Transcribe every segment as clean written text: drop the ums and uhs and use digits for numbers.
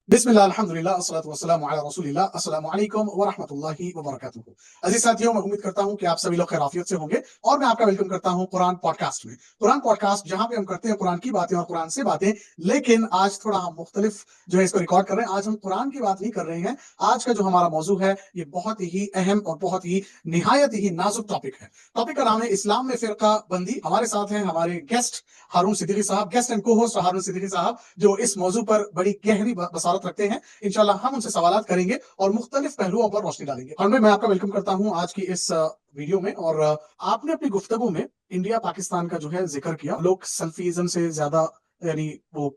बिस्मिल्लाह अल्हम्दुलिल्लाह अस्सलातु वस्सलामु अला रसूलिल्लाह अस्सलामु अलैकुम व रहमतुल्लाहि व बरकातुहू। अजीज साथियों, मैं उम्मीद करता हूं कि आप सभी लोग खैरियत से होंगे और मैं आपका वेलकम करता हूं कुरान पॉडकास्ट में। कुरान पॉडकास्ट जहां पे हम करते हैं कुरान की बातें और कुरान से बातें, लेकिन आज थोड़ा हम मुख्तलिफ जो है इसको रिकॉर्ड कर रहे हैं। आज हम कुरान की बात नहीं कर रहे हैं। आज का जो हमारा मौजू है ये बहुत ही अहम और बहुत ही निहायत ही नाजुक टॉपिक है। टॉपिक का नाम है इस्लाम में फिरका बंदी। हमारे साथ हैं हमारे गेस्ट हारून सिद्दीकी साहब, गेस्ट एंड को होस्ट हारून सिद्दीकी साहब, जो इस मौजू पर बड़ी गहरी बसारत रखते हैं। इंशाल्लाह हम उनसे सवालात करेंगे और मुख्तलिफ पहलुओं पर रोशनी डालेंगे। और मैं आपका वेलकम करता हूं आज की इस वीडियो में। और आपने अपनी गुफ्तगू में इंडिया पाकिस्तान का जो है जिक्र किया। लोग सल्फिज्म से ज्यादा, यानी वो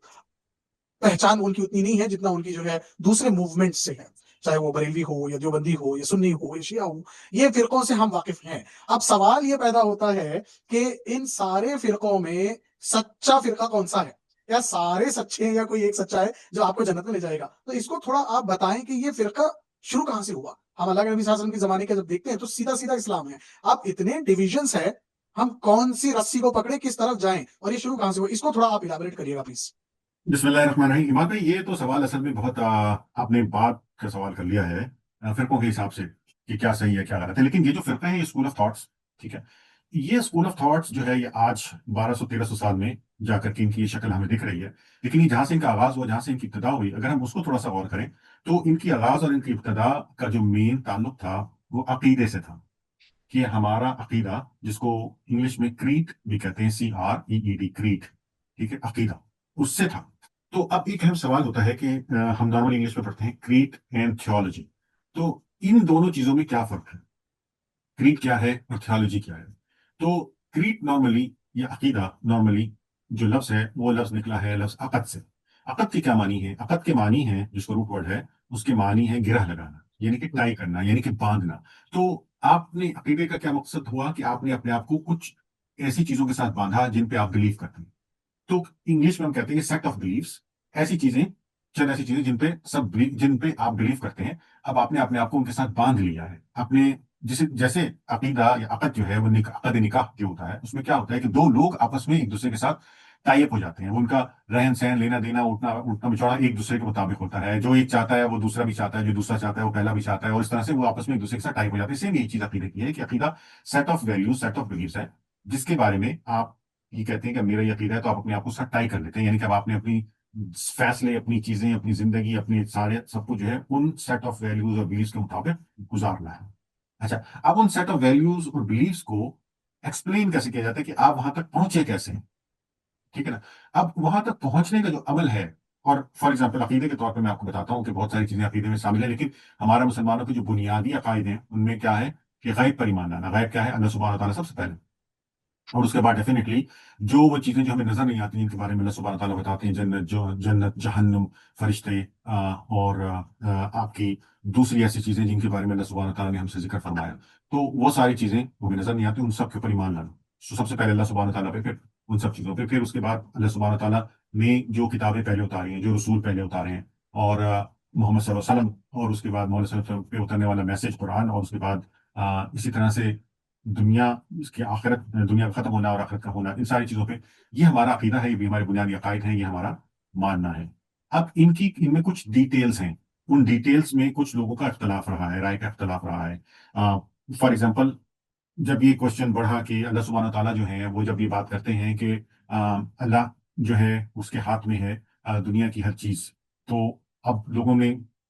पहचान उनकी उतनी नहीं है जितना उनकी जो है दूसरे मूवमेंट से है, चाहे वो बरेलवी हो या देवबंदी हो या सुन्नी हो या शिया हो। ये फिरकों से हम वाकिफ हैं। अब सवाल ये पैदा होता है कि इन सारे फिरकों में सच्चा फिरका कौन सा है? या सारे सच्चे हैं या कोई एक सच्चा है जो आपको जन्नत में ले जाएगा? तो इसको थोड़ा आप बताएं कि ये फिरका शुरू कहां से हुआ। हम अल्लाह के नबी सल्लल्लाहु अलैहि वसल्लम के जमाने के जब देखते हैं तो सीधा सीधा इस्लाम है। अब इतने डिविजन्स है, हम कौन सी रस्सी को पकड़े, किस तरफ जाएं, और ये शुरू कहां से हुआ? इसको थोड़ा आप इलाबोरेट करिएगा प्लीज। बिस्मिल्लाहिर्रहमानिर्रहीम। इमाद भाई, ये तो सवाल असल में बहुत आपने बात का सवाल कर लिया है फिरकों के हिसाब से कि क्या सही है क्या गलत है। लेकिन ये जो फिरका है ये स्कूल ऑफ थॉट्स, ठीक है। ये स्कूल ऑफ थॉट्स जो है ये आज 1200-1300 साल में जाकर के इनकी ये शक्ल हमें दिख रही है। लेकिन ये जहाँ से इनका आगाज हुआ, जहाँ से इनकी इब्तदा हुई, अगर हम उसको थोड़ा सा गौर करें तो इनकी आगाज और इनकी इब्तदा का जो मेन ताल्लुक था वो अकीदे से था। कि हमारा अकीदा, जिसको इंग्लिश में क्रीट भी कहते हैं, CREED, क्रीट, ठीक है, अकीदा, उससे था। तो अब एक अहम सवाल होता है कि हम नॉर्मल इंग्लिश में पढ़ते हैं क्रीट एंड थियोलॉजी। तो इन दोनों चीजों में क्या फर्क है? क्रीट क्या है और थियोलॉजी क्या है? तो क्रीट नॉर्मली या अकीदा नॉर्मली जो लफ्ज है वो लफ्ज निकला है लफ्ज अकद से। अकद की क्या मानी है? अकद के मानी है, जिसको रूट वर्ड है, उसके मानी है गिरह लगाना, यानी कि टाई करना, यानी कि बांधना। तो आपने अकीदे का क्या मकसद हुआ कि आपने अपने आप को कुछ ऐसी चीजों के साथ बांधा जिन पे आप बिलीव करते हैं। तो इंग्लिश में हम कहते हैं सेट ऑफ बिलीव्स, ऐसी चीजें, चंद ऐसी चीजें जिन पे आप बिलीव करते हैं। अब आपने अपने आप को उनके साथ बांध लिया है। आपने जिसे जैसे अकीदा या अकद जो है वो अकद निकाह जो होता है, उसमें क्या होता है कि दो लोग आपस में एक दूसरे के साथ टाइप हो जाते हैं। वो उनका रहन सहन, लेना देना, उठना उठना बिछौना एक दूसरे के मुताबिक होता है। जो एक चाहता है वो दूसरा भी चाहता है, जो दूसरा चाहता है वो पहला भी चाहता है, और इस तरह से वो आपस में एक दूसरे के साथ टाइप हो जाते हैं। सेम यही चीज अकीदे की है कि अकीदा set of values, set of beliefs है, जिसके बारे में आप ये कहते हैं कि मेरा ये अकीदा है, तो आप अपने आप को साथ टाई कर लेते हैं। यानी कि अब आपने अपनी फैसले, अपनी चीजें, अपनी जिंदगी, अपने सारे सब कुछ जो है उन सेट ऑफ वैल्यूज और बिलीव्स के मुताबिक गुजारना है। अच्छा, अब उन सेट ऑफ वैल्यूज और बिलीव्स को एक्सप्लेन कैसे किया जाता है कि आप वहां तक पहुंचे कैसे हैं, ठीक है ना। अब वहां तक पहुंचने का जो अमल है, और फॉर एग्जाम्पल अकीदे के तौर पर मैं आपको बताता हूँ कि बहुत सारी चीजें अकीदे में शामिल है, लेकिन हमारा मुसलमानों के जो बुनियादी अकायदे हैं उनमें क्या है कि गैब पर ईमान लाना। गैब क्या है? अल्लाह सुब्हानहू व तआला सबसे पहले, और उसके बाद डेफिनेटली जो वो चीजें जो हमें नजर नहीं आती, जिनके बारे में अल्लाह सुब्हानहू व तआला बताते हैं, जन्नत, जहन्नुम, फरिश्ते, और आपकी दूसरी ऐसी चीजें जिनके बारे में अल्लाह सुब्हानहू व तआला ने हमसे जिक्र फरमाया। तो वो सारी चीजें वो हमें नजर नहीं आती, उन सब के ऊपर ईमान लाना। तो सबसे पहले अल्लाह सुब्हानहू व तआला पे, फिर उन सब चीजों पे, फिर उसके बाद अल्लाह सुब्हानहू व तआला ने जो किताबें पहले उतारी हैं, जो रसूल पहले उतारे हैं, और मोहम्मद सल्लल्लाहु अलैहि वसल्लम, और उसके बाद मोहम्मद सल्लल्लाहु अलैहि वसल्लम पे उतरने वाला मैसेज कुरान, और उसके बाद इसी तरह से दुनिया, इसकी आखिरत, दुनिया का खत्म होना और आखिरत का होना, इन सारी चीजों पे ये हमारा अकीदा है, ये भी हमारे बुनियादी अकायद है, ये हमारा मानना है। अब इनमें कुछ डिटेल्स हैं। उन डिटेल्स में कुछ लोगों का इख्तलाफ रहा है, राय का इख्तलाफ रहा है। फॉर एग्जाम्पल, जब ये क्वेश्चन बढ़ा कि अल्लाह सुब्हानहू ताला जो है वो जब ये बात करते हैं कि अल्लाह जो है उसके हाथ में है दुनिया की हर चीज, तो अब लोगों ने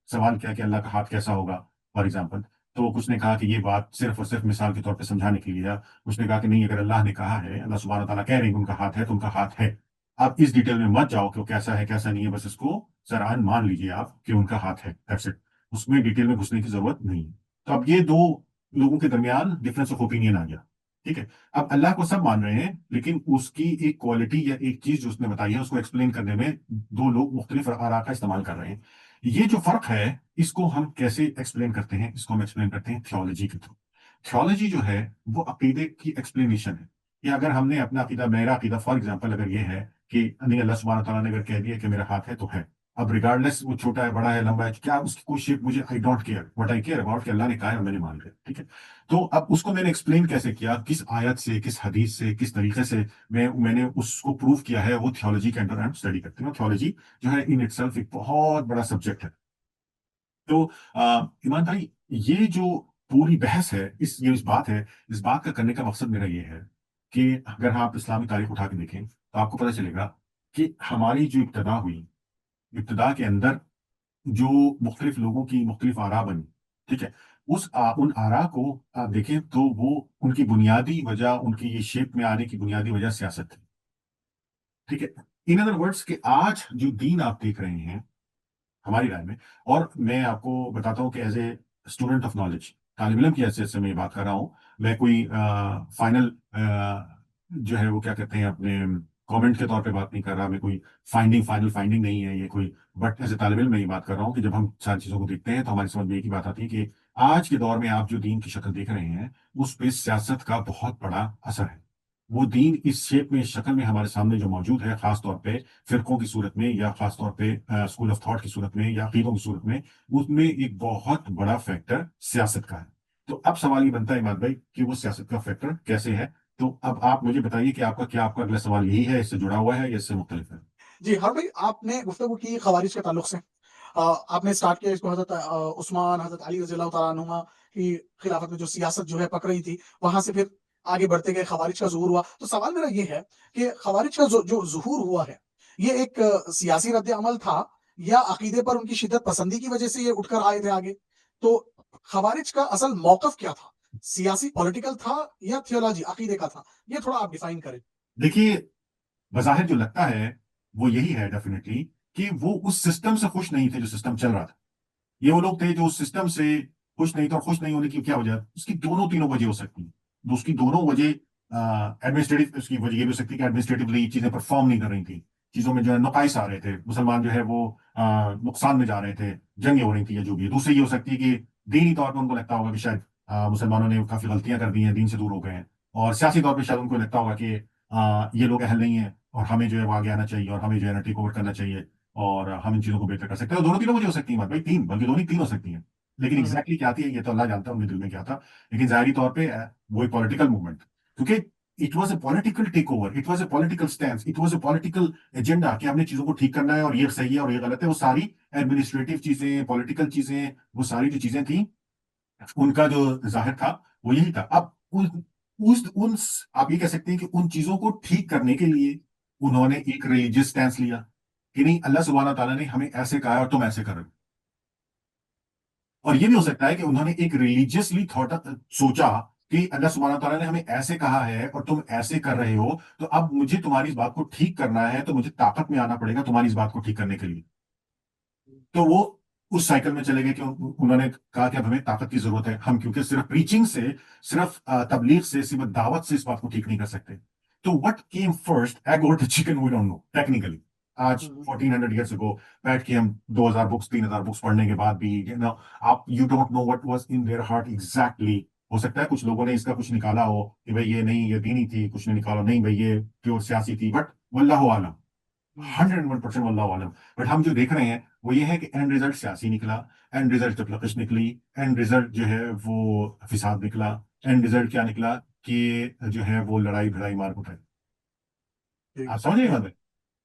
सवाल किया कि अल्लाह का हाथ कैसा होगा, फॉर एग्जाम्पल। तो कुछ ने कहा कि ये बात सिर्फ और सिर्फ मिसाल के तौर पे समझाने के लिए है। कुछ ने कहा कि नहीं, अगर अल्लाह ने कहा है, अल्लाह सुब्हानहू ताला कह रहे हैं कि उनका हाथ है, तो उनका हाथ है। आप इस डिटेल में मत जाओ कि वो कैसा है कैसा नहीं है, बस इसको जरान मान लीजिए आप कि उनका हाथ है, दैट्स इट। उसमें डिटेल में घुसने की जरूरत नहीं है। तो अब ये दो लोगों के दरमियान डिफरेंस ऑफ ओपिनियन आ गया, ठीक है। अब अल्लाह को सब मान रहे हैं, लेकिन उसकी एक क्वालिटी या एक चीज जो उसने बताई है उसको एक्सप्लेन करने में दो लोग मुख्तलिफ आरा का इस्तेमाल कर रहे हैं। ये जो फर्क है, इसको हम कैसे एक्सप्लेन करते हैं? इसको हम एक्सप्लेन करते हैं थियोलॉजी के थ्रू। थियोलॉजी जो है वो अकीदे की एक्सप्लेनेशन है। कि अगर हमने अपना अकीदा, मेरा अकीदा फॉर एग्जाम्पल अगर ये है कि नहीं, अल्लाह सुब्हानहू तआला ने अगर कह दिया कि मेरा हाथ है तो है, اب ریگارڈلیس وہ چھوٹا ہے بڑا ہے لمبا ہے کیا اس کی کوئی شیپ مجھے I don't care what I care about کہ اللہ نے کہا ہے اور میں نے مان لیا ٹھیک ہے. تو اب اس کو میں نے ایکسپلین کیسے کیا کس آیت سے کس حدیث سے کس طریقے سے میں نے اس کو پروف کیا ہے وہ تھیولوجی کے انڈر ہم اسٹڈی کرتے ہیں. تھیولوجی جو ہے ان اٹ سیلف ایک بہت بڑا سبجیکٹ ہے. تو ایمان بھائی یہ جو پوری بحث ہے اس بات ہے اس بات کا کرنے کا مقصد میرا یہ ہے کہ اگر آپ اسلامی تاریخ اٹھا کے دیکھیں تو آپ کو پتہ چلے گا کہ ہماری جو ابتدا ہوئی ابتدا کے اندر جو مختلف لوگوں کی مختلف آراء بنی ٹھیک ہے ان آراء کو آپ دیکھیں تو وہ ان کی بنیادی وجہ ان کی یہ شیپ میں آنے کی بنیادی وجہ سیاست تھی ٹھیک ہے. ان ادر ورڈس کہ آج جو دین آپ دیکھ رہے ہیں ہماری رائے میں اور میں آپ کو بتاتا ہوں کہ as a student of knowledge طالب علم کی حیثیت سے میں یہ بات کر رہا ہوں میں کوئی فائنل جو ہے وہ کیا کہتے ہیں اپنے کامنٹ کے طور پہ بات نہیں کر رہا میں کوئی فائنل فائنڈنگ نہیں ہے یہ کوئی بٹ ایز اے طالب علم میں یہ بات کر رہا ہوں کہ جب ہم ساری چیزوں کو دیکھتے ہیں تو ہماری سمجھ میں ایک ہی بات آتی ہے کہ آج کے دور میں آپ جو دین کی شکل دیکھ رہے ہیں اس پہ سیاست کا بہت بڑا اثر ہے. وہ دین اس شیپ میں اس شکل میں ہمارے سامنے جو موجود ہے خاص طور پہ فرقوں کی صورت میں یا خاص طور پہ اسکول آف تھاٹ کی صورت میں یا عقیدوں کی صورت میں اس میں ایک بہت بڑا فیکٹر سیاست کا ہے. تو اب سوال یہ بنتا ہے عماد بھائی کہ وہ سیاست کا فیکٹر کیسے ہے. تو اب آپ مجھے بتائیے کہ آپ کا اگلا سوال یہی ہے اس سے جڑا ہوا ہے یا اس سے مختلف ہے. جی ہر بھائی آپ نے گفتگو کی خوارج کے تعلق سے آپ نے سٹارٹ کیا اس کو حضرت عثمان حضرت علی رضی اللہ تعالیٰ عنہما کی خلافت میں جو سیاست جو ہے پک رہی تھی وہاں سے پھر آگے بڑھتے گئے خوارج کا ظہور ہوا. تو سوال میرا یہ ہے کہ خوارج کا جو ظہور ہوا ہے یہ ایک سیاسی رد عمل تھا یا عقیدے پر ان کی شدت پسندی کی وجہ سے یہ اٹھ کر آئے تھے آگے. تو خوارج کا اصل موقف کیا تھا سیاسی پولیٹیکل تھا یا تھیولوجی عقیدے کا تھا یہ تھوڑا آپ ڈیفائن کریں. دیکھیے بظاہر جو لگتا ہے وہ یہی ہے ڈیفینیٹلی کہ وہ اس سسٹم سے خوش نہیں تھے جو سسٹم چل رہا تھا. یہ وہ لوگ تھے جو اس سسٹم سے خوش نہیں تھے اور خوش نہیں ہونے کی کیا وجہ اس کی دونوں تینوں وجہ ہو سکتی ہیں. اس کی دونوں وجہ ایڈمنسٹریٹو اس کی وجہ یہ بھی ہو سکتی ہے کہ ایڈمنسٹریٹولی چیزیں پرفارم نہیں کر رہی تھیں چیزوں میں جو ہے نقائص آ رہے تھے مسلمان جو ہے وہ نقصان میں جا رہے تھے جنگیں ہو رہی تھیں یا جو بھی. دوسری یہ ہو سکتی ہے کہ دینی طور پہ ان کو لگتا ہوگا کہ شاید مسلمانوں نے کافی غلطیاں کر دی ہیں دین سے دور ہو گئے ہیں اور سیاسی طور پہ شاید ان کو لگتا ہوگا کہ یہ لوگ اہل نہیں ہیں اور ہمیں جو ہے وہ آگے آنا چاہیے اور ہمیں جو ہے نا ٹیک اوور کرنا چاہیے اور ہم ان چیزوں کو بہتر کر سکتے ہیں. دونوں تینوں مجھے ہو سکتی ہیں بھائی تین بلکہ دونوں تین ہو سکتی ہیں لیکن ایگزیکٹلی کیا آتی ہے یہ تو اللہ جانتا ہے ان کے دل میں کیا تھا. لیکن ظاہری طور پہ وہ ایک پولیٹیکل موومنٹ کیونکہ it was a political takeover it was a political stance it was a political agenda کہ ہم نے چیزوں کو ٹھیک کرنا ہے اور یہ صحیح ہے اور یہ غلط ہے. وہ ساری ایڈمنسٹریٹو چیزیں پولیٹیکل چیزیں وہ ساری جو چیزیں تھیں ان کا جو ظاہر تھا وہ یہی تھا. اب آپ یہ کہہ سکتے ہیں کہ ان چیزوں کو ٹھیک کرنے کے لیے انہوں نے ایک ریلیجیس سٹینس لیا کہ نہیں اللہ سبحانہ تعالیٰ نے ہمیں ایسے کہا ہے اور تم ایسے کر رہے ہو. اور یہ بھی ہو سکتا ہے کہ انہوں نے ایک ریلیجیسلی سوچا کہ اللہ سبحانہ تعالیٰ نے ہمیں ایسے کہا ہے اور تم ایسے کر رہے ہو تو اب مجھے تمہاری اس بات کو ٹھیک کرنا ہے تو مجھے طاقت میں آنا پڑے گا تمہاری اس بات کو ٹھیک کرنے کے لیے. تو وہ اس سائیکل میں چلے گئے کہ انہوں نے کہا کہ اب ہمیں طاقت کی ضرورت ہے ہم کیونکہ صرف پریچنگ سے صرف تبلیغ سے صرف دعوت سے اس بات کو ٹھیک نہیں کر سکتے. تو وٹ کیم فرسٹ ایگ اور chicken we don't know technically. آج 1400 ایئرس اگو بیٹھ کے ہم 2000 بکس 3000 بکس پڑھنے کے بعد بھی آپ you don't know what was in their heart exactly. ہو سکتا ہے کچھ لوگوں نے اس کا کچھ نکالا ہو کہ بھائی یہ نہیں یہ دینی تھی کچھ نے نکالا نہیں بھائی یہ پیور سیاسی تھی بٹ واللہ عالم 101% واللہ عالم. بٹ ہم جو دیکھ رہے ہیں وہ یہ ہے کہ اینڈ ریزلٹ سیاسی نکلا اینڈ ریزلٹ ڈپلکش نکلی اینڈ ریزلٹ جو ہے وہ فساد نکلا اینڈ ریزلٹ کیا نکلا کہ جو ہے وہ لڑائی بھڑائی مار کٹائی. آپ سمجھ رہے ہیں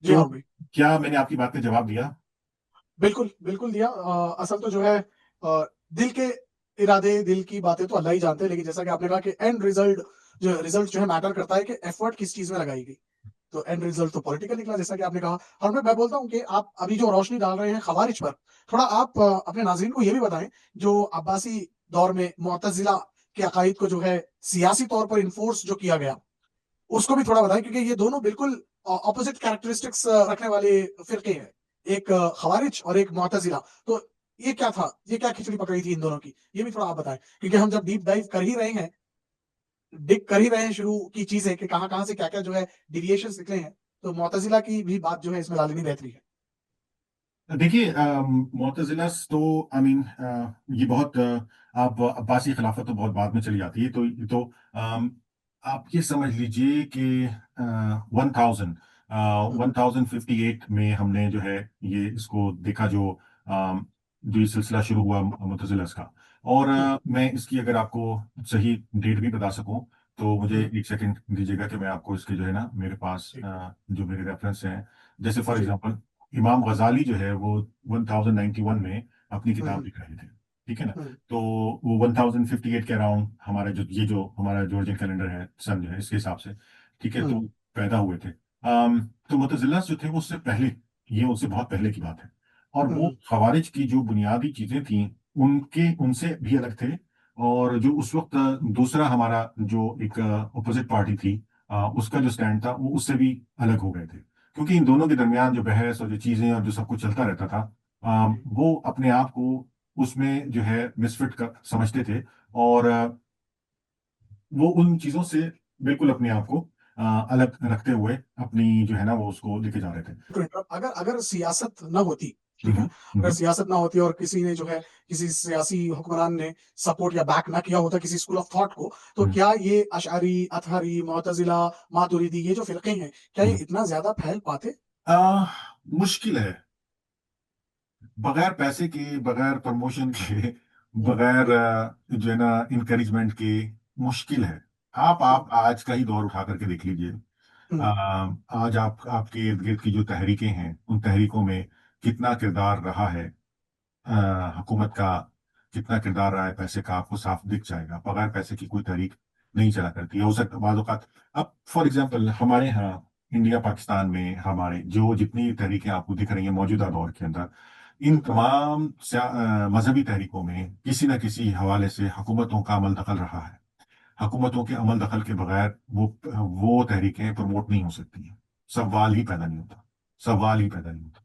جی ہاں تو بھائی کیا میں نے آپ کی بات کا جواب دیا؟ بالکل بالکل دیا. اصل تو جو ہے دل کے ارادے دل کی باتیں تو اللہ ہی جانتے ہیں لیکن جیسا کہ آپ نے کہا کہ اینڈ ریزلٹ جو ہے میٹر کرتا ہے کہ ایفرٹ کس چیز میں لگائی گئی. تو اینڈ ریزلٹ تو پولیٹیکل نکلا جیسا کہ آپ نے کہا. اور میں بولتا ہوں کہ آپ ابھی جو روشنی ڈال رہے ہیں خوارج پر تھوڑا آپ اپنے ناظرین کو یہ بھی بتائیں جو عباسی دور میں معتزلہ کے عقائد کو جو ہے سیاسی طور پر انفورس جو کیا گیا اس کو بھی تھوڑا بتائیں کیونکہ یہ دونوں بالکل اپوزٹ کیریکٹرسٹکس رکھنے والے فرقے ہیں ایک خوارج اور ایک معتزلہ. تو یہ کیا تھا یہ کیا کھچڑی پکڑی تھی ان دونوں کی یہ بھی تھوڑا آپ بتائیں کیونکہ ہم جب ڈیپ ڈائیو کر ہی رہے ہیں ڈگ کر ہی رہے ہیں شروع کی چیزیں کہ کہاں کہاں سے کیا کیا جو ہے ڈیویشنز نکلے ہیں تو معتزلہ کی بھی بات جو ہے اس میں لازمی بہتری ہے. دیکھیے معتزلہ تو آئی مین یہ بہت آپ عباسی خلافت تو بہت بعد میں چلی جاتی ہے تو آپ یہ سمجھ لیجئے کہ 1000 हम्म, 1058 में हमने जो है ये इसको देखा, जो ये सिलसिला शुरू हुआ मुतज़िला का। और हम्म, मैं इसकी अगर आपको सही डेट भी बता सकूं तो मुझे हम्म, एक सेकंड दीजिएगा कि मैं आपको इसके जो है ना मेरे पास जी जो मेरे रेफरेंस हैं, जैसे फॉर जी एग्जांपल इमाम गजाली जो है वो 1091 में अपनी किताब हम्म, लिख रहे थे, ठीक है ना। हम्म, तो वो 1058 के अराउंड हमारा जो हमारा जॉर्जियन कैलेंडर है, सन जो है इसके हिसाब से, ठीक है, तो हम्म, पैदा हुए थे। तो मुतज़िला जो थे वो उससे पहले, ये उससे बहुत पहले की बात है। और वो हम्म, खवारिज की जो बुनियादी चीजें थी उनके उनसे भी अलग थे। और जो उस वक्त दूसरा हमारा जो एक अपोजिट पार्टी थी, उसका जो स्टैंड था वो उससे भी अलग हो गए थे, क्योंकि इन दोनों के दरमियान जो बहस और जो चीजें और जो सब कुछ चलता रहता था, जी वो अपने आप को उसमें जो है मिसफिट कर समझते थे। और वो उन चीजों से बिल्कुल अपने आप को अलग रखते हुए अपनी जो है ना वो उसको लेके जा रहे थे। अगर अगर सियासत न होती, ठीक है, हम्म, अगर हम्म, सियासत ना होती और किसी ने जो है किसी सियासी हुक्मरान ने सपोर्ट या बैक ना किया होता किसी स्कूल ऑफ थॉट को, तो हम्म, क्या ये अशअरी, अतहरी, मुअतजिला, मातुरिदी, ये जो फिरके हैं, क्या ये हम्म। इतना ज्यादा फैल पाते? आ, मुश्किल है, बगैर पैसे के, बगैर प्रमोशन के, हम्म, बगैर जो है ना इनकरेजमेंट के, मुश्किल है। हम्म, आप आज का ही दौर उठा करके देख लीजिए। हम्म, आज आपके इर्द गिर्द की जो तहरीकें हैं उन तहरीकों में कितना किरदार रहा है हुकूमत का, कितना किरदार रहा है पैसे का, आपको साफ दिख जाएगा। बगैर पैसे की कोई तहरीक नहीं चला करती है। हो सकता बाज़ औक़ात, अब फॉर एग्जांपल हमारे यहाँ इंडिया पाकिस्तान में हमारे जो जितनी तहरीकें आपको दिख रही हैं मौजूदा दौर के अंदर, इन हम्म, तमाम मजहबी तहरीकों में किसी न किसी हवाले से हुकूमतों का अमल दखल रहा है। हुकूमतों के अमल दखल के बगैर वो तहरीकें प्रमोट नहीं हो सकती हैं। सवाल ही पैदा नहीं होता, सवाल ही पैदा नहीं जी, होता।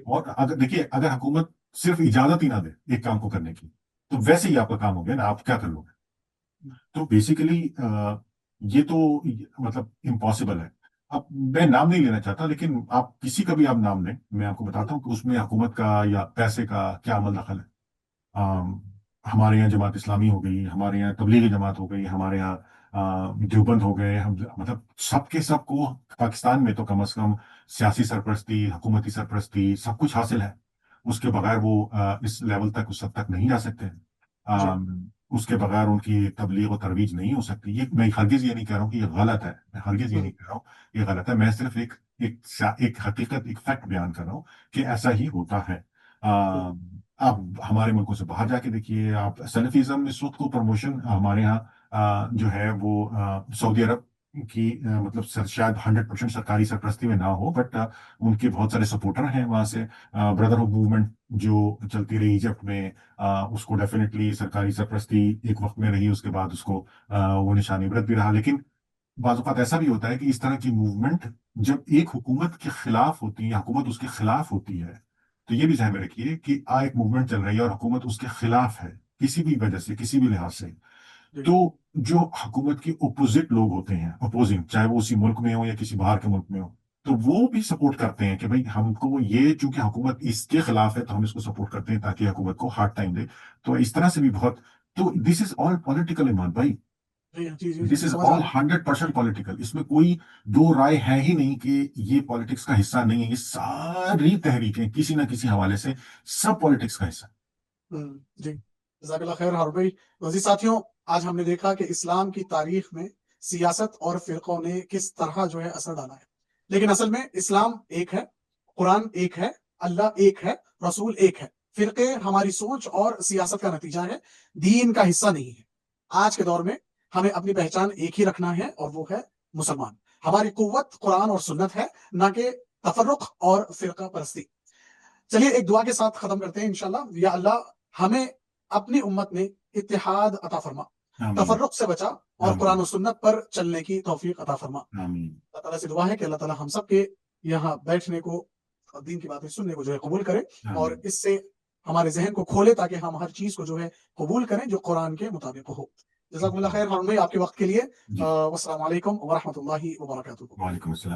और अगर देखिए, अगर हुकूमत सिर्फ इजाजत ही ना दे एक काम को करने की, तो वैसे ही आपका काम हो गया ना, आप क्या कर लोगे। तो बेसिकली ये तो मतलब इम्पॉसिबल है। अब मैं नाम नहीं लेना चाहता, लेकिन आप किसी का भी आप नाम लें, मैं आपको बताता हूँ कि उसमें हुकूमत का या पैसे का क्या अमल दखल है। अम, हमारे यहाँ जमात इस्लामी हो गई, हमारे यहाँ तबलीगी जमात हो गई, हमारे यहाँ देवबंद हो गए, हम मतलब सबके सबको पाकिस्तान में तो कम से कम सियासी सरपरस्ती, हुकूमती सरपरस्ती सब कुछ हासिल है। उसके बगैर वो इस लेवल तक, उस हद तक नहीं जा सकते। जी, उसके बगैर उनकी तबलीग और तरवीज नहीं हो सकती। ये मैं हरगिज ये नहीं कह रहा हूँ कि ये गलत है, मैं हरगिज ये हम्म, नहीं कह रहा हूँ ये गलत है। मैं सिर्फ एक हकीकत, एक फैक्ट बयान कर रहा हूँ कि ऐसा ही होता है। हम्म, आप हमारे मुल्कों से बाहर जाके देखिए, आप सलफिज्म इस वक्त को प्रमोशन हमारे यहाँ जो है वो सऊदी अरब की मतलब शायद 100% सरकारी सरपरस्ती में ना हो, बट उनके बहुत सारे सपोर्टर हैं वहां से। ब्रदरहुड मूवमेंट जो चलती रही इजिप्ट में, उसको डेफिनेटली सरकारी सरपरस्ती एक वक्त में रही, उसके बाद उसको वो निशानी इबरत भी रहा। लेकिन बाज़ औक़ात ऐसा भी होता है कि इस तरह की मूवमेंट जब एक हुकूमत के खिलाफ होती है, हुकूमत उसके खिलाफ होती है, तो ये भी ध्यान में रखिए कि एक मूवमेंट चल रही है और हुकूमत उसके खिलाफ है, किसी भी वजह से, किसी भी लिहाज से। जी, तो जो हुकूमत के ओपोजिट लोग होते हैं, अपोजिंग, चाहे वो उसी मुल्क में हो या किसी बाहर के मुल्क में हो, तो वो भी सपोर्ट करते हैं कि भाई हमको ये, चूंकि हुकूमत इसके खिलाफ है तो हम इसको सपोर्ट करते हैं ताकि हुकूमत को हार्ड टाइम दे। तो इस तरह से भी बहुत, तो दिस इज ऑल पॉलिटिकल इमान भाई। जी, जी, जी, दिस जी, इज समझ रहा ऑल हूँ। 100% पॉलिटिकल, इसमें कोई दो राय है ही नहीं कि ये पॉलिटिक्स का हिस्सा नहीं है। ये सारी तहरीकें किसी ना किसी हवाले से सब पॉलिटिक्स का हिस्सा जी, जज़ाकल्लाह खैर हारून भाई। तो अजीज साथियों, आज हमने देखा कि इस्लाम की तारीख में सियासत और फिरकों ने किस तरह जो है असर डाला है। लेकिन असल में इस्लाम एक है, कुरान एक है, अल्लाह एक है, रसूल एक है। फिरके हमारी सोच और सियासत का नतीजा है, दीन का हिस्सा नहीं है। आज के दौर में हमें अपनी पहचान एक ही रखना है और वो है मुसलमान। हमारी कुव्वत कुरान और सुन्नत है, ना कि तफर्रुक और फिरका परस्ती। चलिए एक दुआ के साथ खत्म करते हैं इंशाल्लाह। या अल्लाह हमें अपनी उम्मत में इत्तेहाद अता फरमा, है। आमीन, तफर्रुक से बचा और कुरान आमीन, और सुन्नत पर चलने की तौफीक अता फरमा। आमीन, अल्लाह ताला से दुआ है कि अल्लाह ताला हम सब के यहाँ बैठने को, दीन की बातें सुनने को जो है कबूल करे और आमीन। इससे हमारे जहन को खोले ताकि हम हर चीज को जो है कबूल करें जो कुरान के मुताबिक हो। जज़ाकुमुल्लाह खैर हारून भाई, आपके वक्त के लिए जी, वस्सलाम वालेकुम व रहमतुल्लाहि व बरकातुहू। वालेकुम अस्सलाम।